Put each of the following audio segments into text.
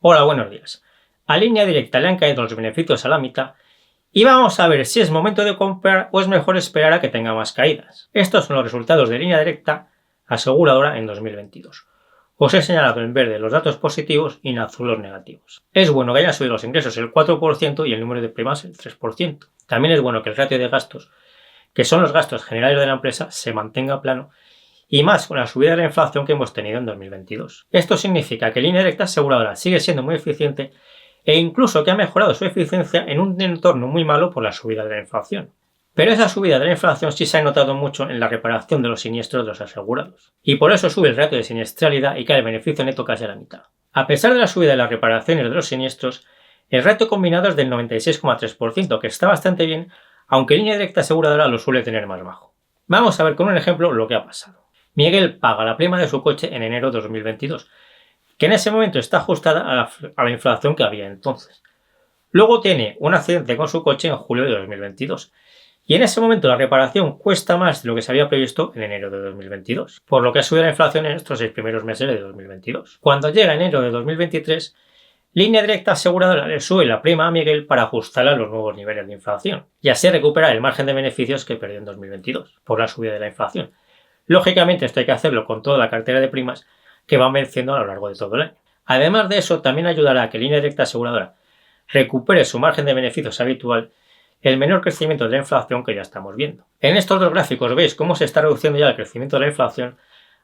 Hola, buenos días. A Línea Directa le han caído los beneficios a la mitad y vamos a ver si es momento de comprar o es mejor esperar a que tenga más caídas. Estos son los resultados de Línea Directa aseguradora en 2022. Os he señalado en verde los datos positivos y en azul los negativos. Es bueno que hayan subido los ingresos el 4% y el número de primas el 3%. También es bueno que el ratio de gastos, que son los gastos generales de la empresa, se mantenga plano y más con la subida de la inflación que hemos tenido en 2022. Esto significa que Línea Directa aseguradora sigue siendo muy eficiente e incluso que ha mejorado su eficiencia en un entorno muy malo por la subida de la inflación. Pero esa subida de la inflación sí se ha notado mucho en la reparación de los siniestros de los asegurados, y por eso sube el ratio de siniestralidad y cae el beneficio neto casi a la mitad. A pesar de la subida de las reparaciones de los siniestros, el ratio combinado es del 96,3%, que está bastante bien, aunque Línea Directa aseguradora lo suele tener más bajo. Vamos a ver con un ejemplo lo que ha pasado. Miguel paga la prima de su coche en enero de 2022, que en ese momento está ajustada a la inflación que había entonces. Luego tiene un accidente con su coche en julio de 2022, y en ese momento la reparación cuesta más de lo que se había previsto en enero de 2022, por lo que ha subido la inflación en estos 6 primeros meses de 2022. Cuando llega enero de 2023, Línea Directa aseguradora le sube la prima a Miguel para ajustarla a los nuevos niveles de inflación, y así recuperar el margen de beneficios que perdió en 2022 por la subida de la inflación. Lógicamente esto hay que hacerlo con toda la cartera de primas que van venciendo a lo largo de todo el año. Además de eso, también ayudará a que Línea Directa aseguradora recupere su margen de beneficios habitual, el menor crecimiento de la inflación que ya estamos viendo. En estos dos gráficos veis cómo se está reduciendo ya el crecimiento de la inflación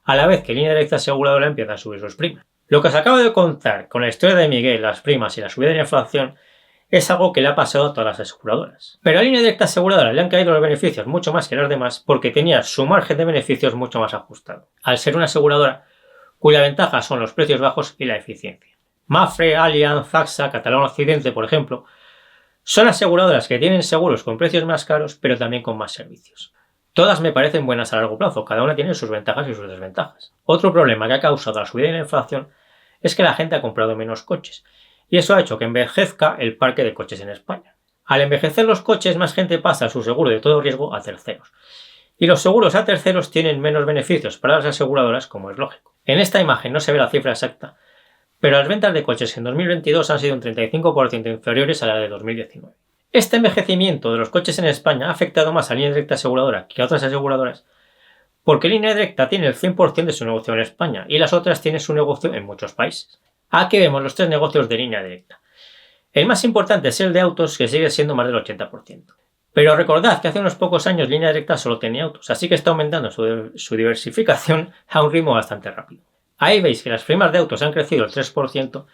a la vez que Línea Directa aseguradora empieza a subir sus primas. Lo que os acabo de contar con la historia de Miguel, las primas y la subida de la inflación es algo que le ha pasado a todas las aseguradoras. Pero a Línea Directa aseguradora le han caído los beneficios mucho más que a las demás porque tenía su margen de beneficios mucho más ajustado, al ser una aseguradora cuya ventaja son los precios bajos y la eficiencia. Mapfre, Allianz, AXA, Catalán Occidente, por ejemplo, son aseguradoras que tienen seguros con precios más caros pero también con más servicios. Todas me parecen buenas a largo plazo, cada una tiene sus ventajas y sus desventajas. Otro problema que ha causado la subida de la inflación es que la gente ha comprado menos coches, y eso ha hecho que envejezca el parque de coches en España. Al envejecer los coches, más gente pasa su seguro de todo riesgo a terceros. Y los seguros a terceros tienen menos beneficios para las aseguradoras, como es lógico. En esta imagen no se ve la cifra exacta, pero las ventas de coches en 2022 han sido un 35% inferiores a la de 2019. Este envejecimiento de los coches en España ha afectado más a Línea Directa aseguradora que a otras aseguradoras, porque Línea Directa tiene el 100% de su negocio en España y las otras tienen su negocio en muchos países. Aquí vemos los 3 negocios de Línea Directa. El más importante es el de autos, que sigue siendo más del 80%. Pero recordad que hace unos pocos años Línea Directa solo tenía autos, así que está aumentando su diversificación a un ritmo bastante rápido. Ahí veis que las primas de autos han crecido el 3%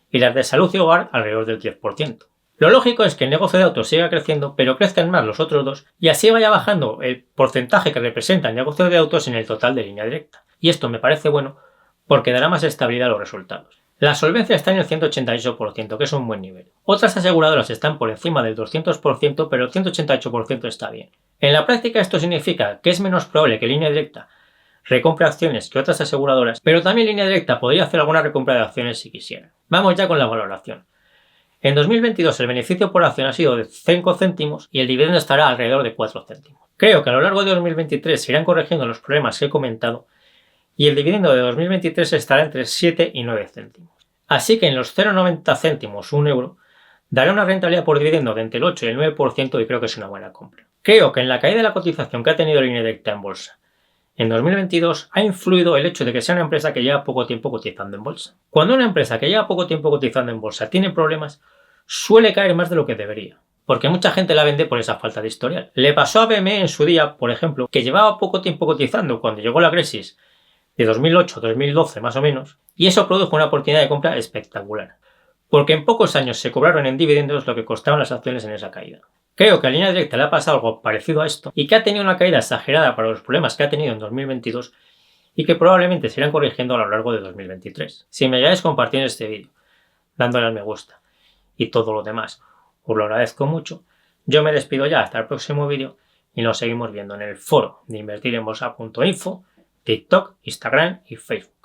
y las de salud y hogar alrededor del 10%. Lo lógico es que el negocio de autos siga creciendo, pero crezcan más los otros dos y así vaya bajando el porcentaje que representa el negocio de autos en el total de Línea Directa. Y esto me parece bueno porque dará más estabilidad a los resultados. La solvencia está en el 188%, que es un buen nivel. Otras aseguradoras están por encima del 200%, pero el 188% está bien. En la práctica esto significa que es menos probable que Línea Directa recompre acciones que otras aseguradoras, pero también Línea Directa podría hacer alguna recompra de acciones si quisiera. Vamos ya con la valoración. En 2022 el beneficio por acción ha sido de 5 céntimos y el dividendo estará alrededor de 4 céntimos. Creo que a lo largo de 2023 se irán corrigiendo los problemas que he comentado y el dividendo de 2023 estará entre 7 y 9 céntimos. Así que en los 0,90 céntimos, 1 euro, dará una rentabilidad por dividendo de entre el 8 y el 9% y creo que es una buena compra. Creo que en la caída de la cotización que ha tenido Línea Directa en bolsa en 2022 ha influido el hecho de que sea una empresa que lleva poco tiempo cotizando en bolsa. Cuando una empresa que lleva poco tiempo cotizando en bolsa tiene problemas, suele caer más de lo que debería, porque mucha gente la vende por esa falta de historial. Le pasó a BME en su día, por ejemplo, que llevaba poco tiempo cotizando cuando llegó la crisis de 2008-2012 más o menos, y eso produjo una oportunidad de compra espectacular, porque en pocos años se cobraron en dividendos lo que costaban las acciones en esa caída. Creo que a Línea Directa le ha pasado algo parecido a esto y que ha tenido una caída exagerada para los problemas que ha tenido en 2022 y que probablemente se irán corrigiendo a lo largo de 2023. Si me ayudáis compartiendo este vídeo, dándole al me gusta y todo lo demás, os lo agradezco mucho. Yo me despido ya hasta el próximo vídeo y nos seguimos viendo en el foro de invertirenbolsa.info, TikTok, Instagram y Facebook.